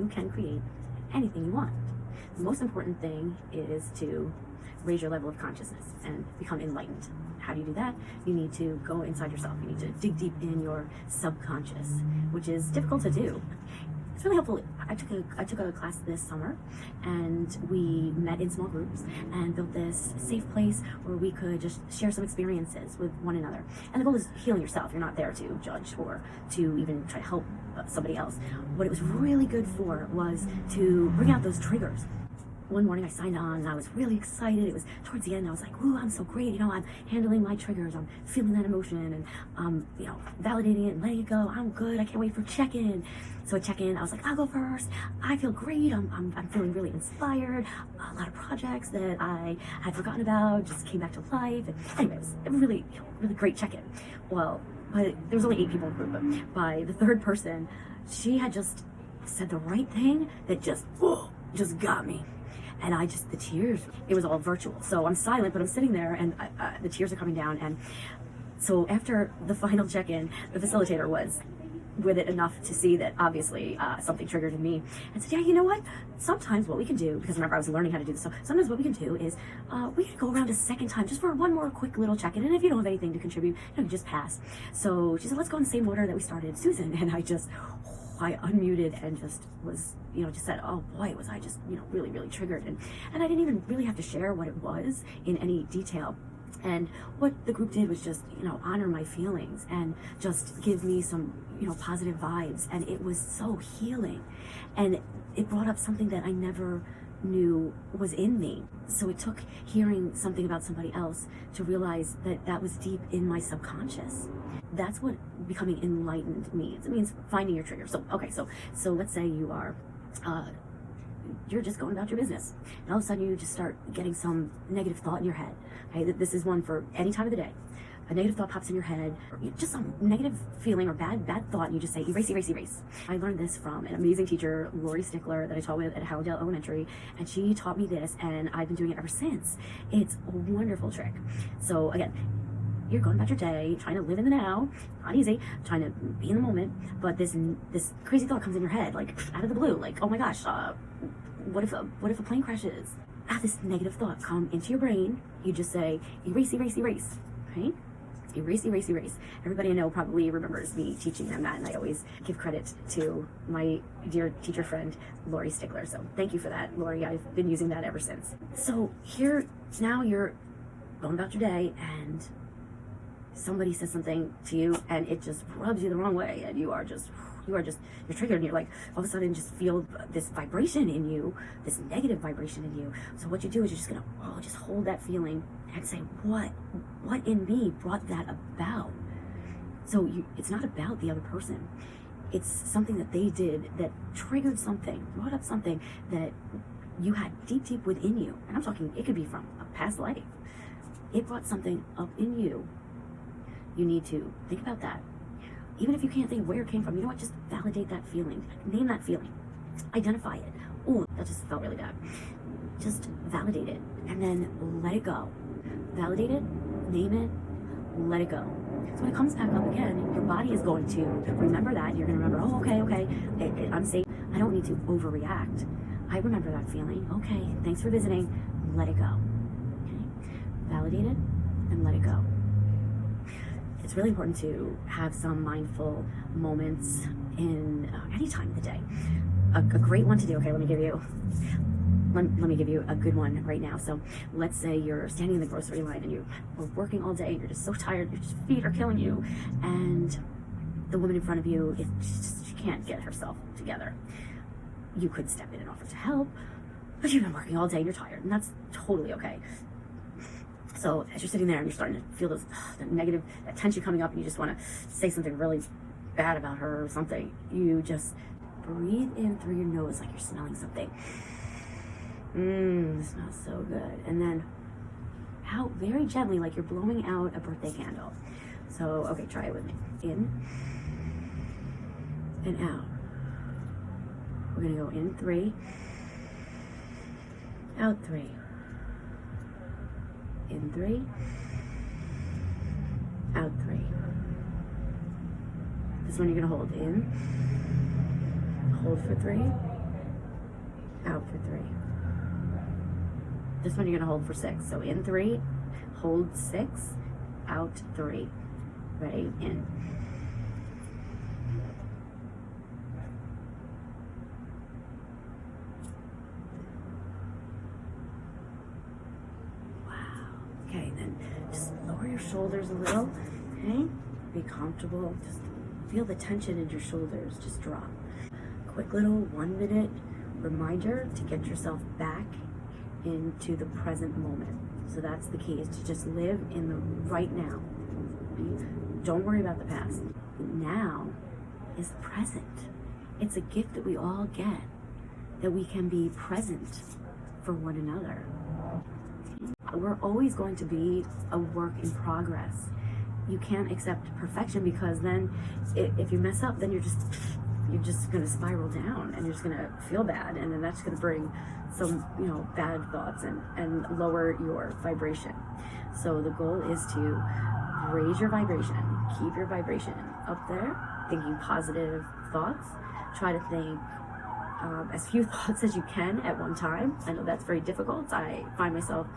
you can create anything you want. The most important thing is to raise your level of consciousness and become enlightened. How do you do that? You need to go inside yourself. You need to dig deep in your subconscious, which is difficult to do. It's really helpful. I took a class this summer, and we met in small groups and built this safe place where we could just share some experiences with one another. And the goal is healing yourself. You're not there to judge or to even try to help somebody else. What it was really good for was to bring out those triggers. One morning I signed on and I was really excited. It was towards the end. I was like, ooh, I'm so great. You know, I'm handling my triggers. I'm feeling that emotion and, you know, validating it and letting it go. I'm good. I can't wait for check-in. So at check-in, I was like, I'll go first. I feel great. I'm feeling really inspired. A lot of projects that I had forgotten about just came back to life. And anyways, it was really, really great check-in. Well, but there was only 8 people in the group, but by the 3rd person, she had just said the right thing that just got me. And the tears, it was all virtual. So I'm silent, but I'm sitting there and the tears are coming down. And so after the final check-in, the facilitator was with it enough to see that obviously something triggered in me and said, yeah, you know what? Sometimes what we can do, because remember I was learning how to do this, so sometimes what we can do is we can go around a second time just for one more quick little check-in. And if you don't have anything to contribute, you can just pass. So she said, let's go in the same order that we started, Susan. And I unmuted and just was, you know, just said, oh boy, was I just, you know, really, really triggered. And I didn't even really have to share what it was in any detail. And what the group did was just, you know, honor my feelings and just give me some, you know, positive vibes. And it was so healing. And it brought up something that I never knew was in me. So it took hearing something about somebody else to realize that that was deep in my subconscious. That's what becoming enlightened means. It means finding your trigger. So, okay, so let's say you are, you're just going about your business, and all of a sudden you just start getting some negative thought in your head. Okay, this is one for any time of the day. A negative thought pops in your head, or just some negative feeling or bad thought, and you just say, erase, erase, erase. I learned this from an amazing teacher, Lori Stickler, that I taught with at Howardale Elementary, and she taught me this, and I've been doing it ever since. It's a wonderful trick. So again, you're going about your day, trying to live in the now, not easy, trying to be in the moment, but this crazy thought comes in your head, like out of the blue, like, oh my gosh, what if a plane crashes? This negative thought come into your brain, you just say, erase, erase, erase, right? Erase, erase, erase. Everybody I know probably remembers me teaching them that, and I always give credit to my dear teacher friend, Lori Stickler. So thank you for that, Lori. I've been using that ever since. So here, now you're going about your day, and somebody says something to you, and it just rubs you the wrong way, and you're triggered, and you're like, all of a sudden just feel this vibration in you, this negative vibration in you. So what you do is you're just gonna just hold that feeling and say, what in me brought that about? So it's not about the other person. It's something that they did that triggered something, brought up something that you had deep within you. And I'm talking, it could be from a past life. It brought something up in you. You need to think about that. Even if you can't think where it came from, you know what? Just validate that feeling. Name that feeling. Identify it. Oh, that just felt really bad. Just validate it and then let it go. Validate it, name it, let it go. So when it comes back up again, your body is going to remember that. You're going to remember, oh, okay, I'm safe. I don't need to overreact. I remember that feeling. Okay, thanks for visiting. Let it go. Okay? Validate it and let it go. It's really important to have some mindful moments in any time of the day. A great one to do. Okay, let me give you a good one right now. So let's say you're standing in the grocery line and you are working all day and you're just so tired, your feet are killing you, and the woman in front of you, she can't get herself together. You could step in and offer to help, but you've been working all day and you're tired, and that's totally okay. So as you're sitting there and you're starting to feel that tension coming up, and you just want to say something really bad about her or something, you just breathe in through your nose like you're smelling something. It smells so good. And then out very gently like you're blowing out a birthday candle. So, okay, try it with me. In and out. We're going to go in 3, out 3. In 3, out 3. This one you're going to hold in, hold for 3, for 3. This one you're gonna hold for 6. So in 3, hold 6, out 3. Ready? In. Wow. Okay, then just lower your shoulders a little. Okay? Be comfortable. Just feel the tension in your shoulders just drop. Quick little 1-minute reminder to get yourself back into the present moment. So that's the key, is to just live in the right now. Don't worry about the past. Now is present. It's a gift that we all get, that we can be present for one another. We're always going to be a work in progress. You can't accept perfection, because then if you mess up, then you're just going to spiral down, and you're just going to feel bad, and then that's going to bring some bad thoughts and lower your vibration. So the goal is to raise your vibration, keep your vibration up there, thinking positive thoughts. Try to think as few thoughts as you can at one time. I know that's very difficult. I find myself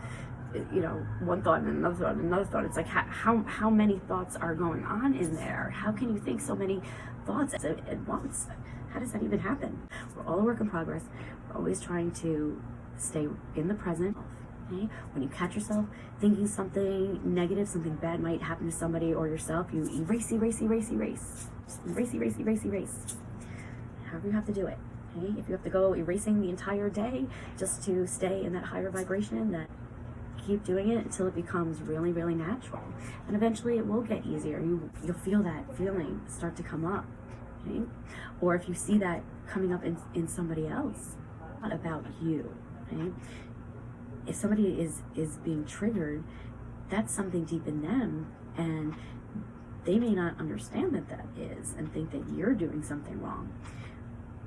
one thought and another thought and another thought. It's like, how many thoughts are going on in there? How can you think so many thoughts at once? How does that even happen? We're all a work in progress. We're always trying to stay in the present. Okay? When you catch yourself thinking something negative, something bad might happen to somebody or yourself, you erase. However you have to do it. Okay? If you have to go erasing the entire day just to stay in that higher vibration, then keep doing it until it becomes really, really natural. And eventually it will get easier. You'll feel that feeling start to come up. Okay? Or if you see that coming up in somebody else, not about you. Okay? If somebody is being triggered, that's something deep in them, and they may not understand that is, and think that you're doing something wrong.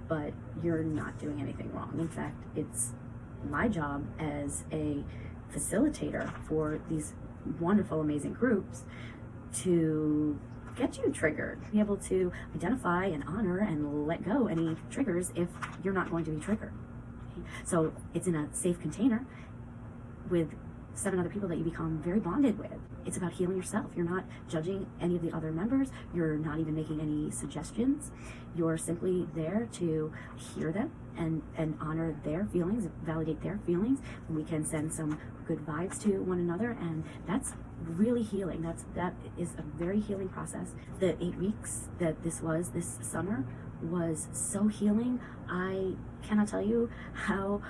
But you're not doing anything wrong. In fact, it's my job as a facilitator for these wonderful, amazing groups to get you triggered, be able to identify and honor and let go any triggers if you're not going to be triggered. Okay? So it's in a safe container with 7 other people that you become very bonded with. It's about healing yourself. You're not judging any of the other members. You're not even making any suggestions. You're simply there to hear them and honor their feelings, validate their feelings. And we can send some good vibes to one another, and that's really healing. That is a very healing process. The 8 weeks that this summer was so healing. I cannot tell you how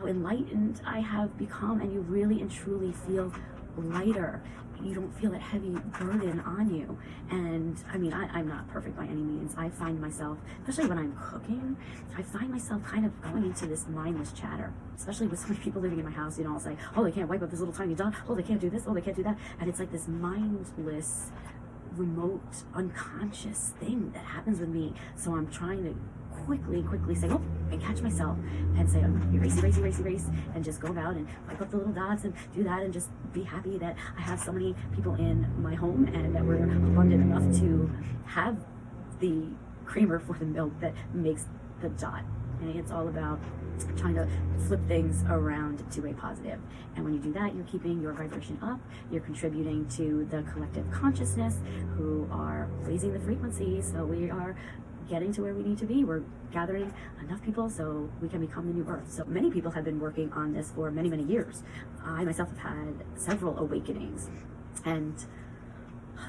enlightened I have become, and you really and truly feel lighter. You don't feel that heavy burden on you. And I mean, I'm not perfect by any means. I find myself, especially when I'm cooking, I find myself kind of going into this mindless chatter, especially with so many people living in my house. I'll say, oh, they can't wipe up this little tiny dot. Oh, they can't do this. Oh, they can't do that. And it's like this mindless, remote, unconscious thing that happens with me. So I'm trying to quickly say, oh, and catch myself and say, erase, and just go about and wipe up the little dots and do that, and just be happy that I have so many people in my home, and that we're abundant enough to have the creamer for the milk that makes the dot. And it's all about trying to flip things around to a positive. And when you do that, you're keeping your vibration up, you're contributing to the collective consciousness, who are raising the frequency. So we are getting to where we need to be. We're gathering enough people so we can become the new earth. So many people have been working on this for many, many years. I myself have had several awakenings, and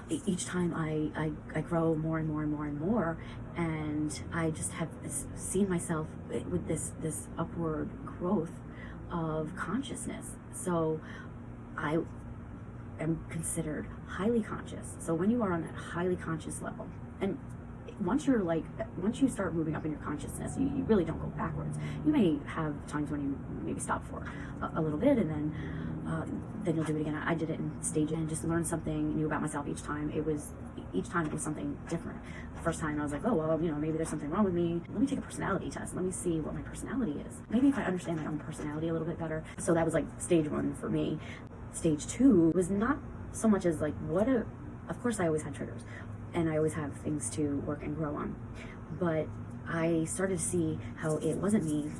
each time I grow more and more, and I just have seen myself with this upward growth of consciousness. So I am considered highly conscious. So when you are on that highly conscious level, and once you start moving up in your consciousness, you really don't go backwards. You may have times when you maybe stop for a little bit, and then you'll do it again. I did it in stages and just learned something new about myself each time. Each time it was something different. The first time I was like, oh, well, maybe there's something wrong with me. Let me take a personality test. Let me see what my personality is. Maybe if I understand my own personality a little bit better. So that was like stage 1 for me. Stage 2 was not so much as like, of course I always had triggers, and I always have things to work and grow on. But I started to see how it wasn't me,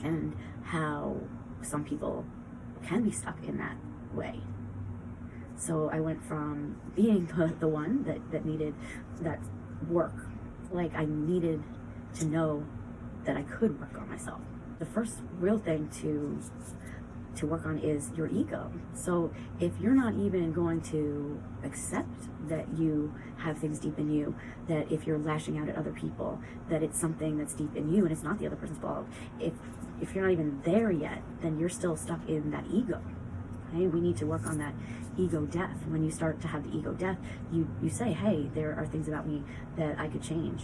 and how some people can be stuck in that way. So I went from being the one that needed that work, like I needed to know that I could work on myself. The first real thing to work on is your ego. So if you're not even going to accept that you have things deep in you, that if you're lashing out at other people, that it's something that's deep in you and it's not the other person's fault, if you're not even there yet, then you're still stuck in that ego. Okay? We need to work on that ego death. When you start to have the ego death, you say, hey, there are things about me that I could change.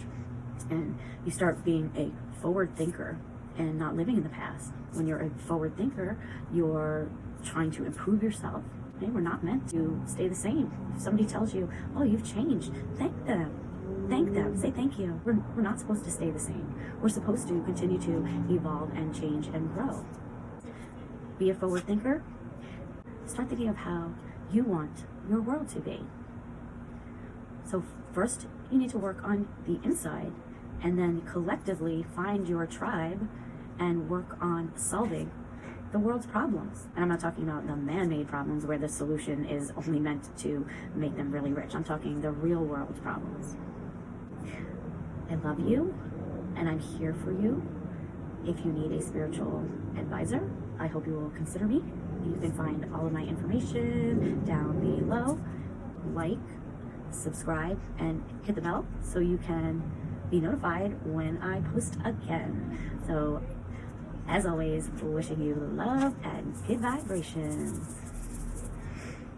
And you start being a forward thinker and not living in the past. When you're a forward thinker, you're trying to improve yourself. Okay? We're not meant to stay the same. If somebody tells you, oh, you've changed, thank them. Thank them. Say thank you. We're not supposed to stay the same. We're supposed to continue to evolve and change and grow. Be a forward thinker. Start thinking of how you want your world to be. So first, you need to work on the inside, and then collectively find your tribe and work on solving the world's problems. And I'm not talking about the man-made problems where the solution is only meant to make them really rich. I'm talking the real world problems. I love you, and I'm here for you. If you need a spiritual advisor, I hope you will consider me. You can find all of my information down below. Like, subscribe, and hit the bell so you can be notified when I post again. So, as always, wishing you love and good vibrations.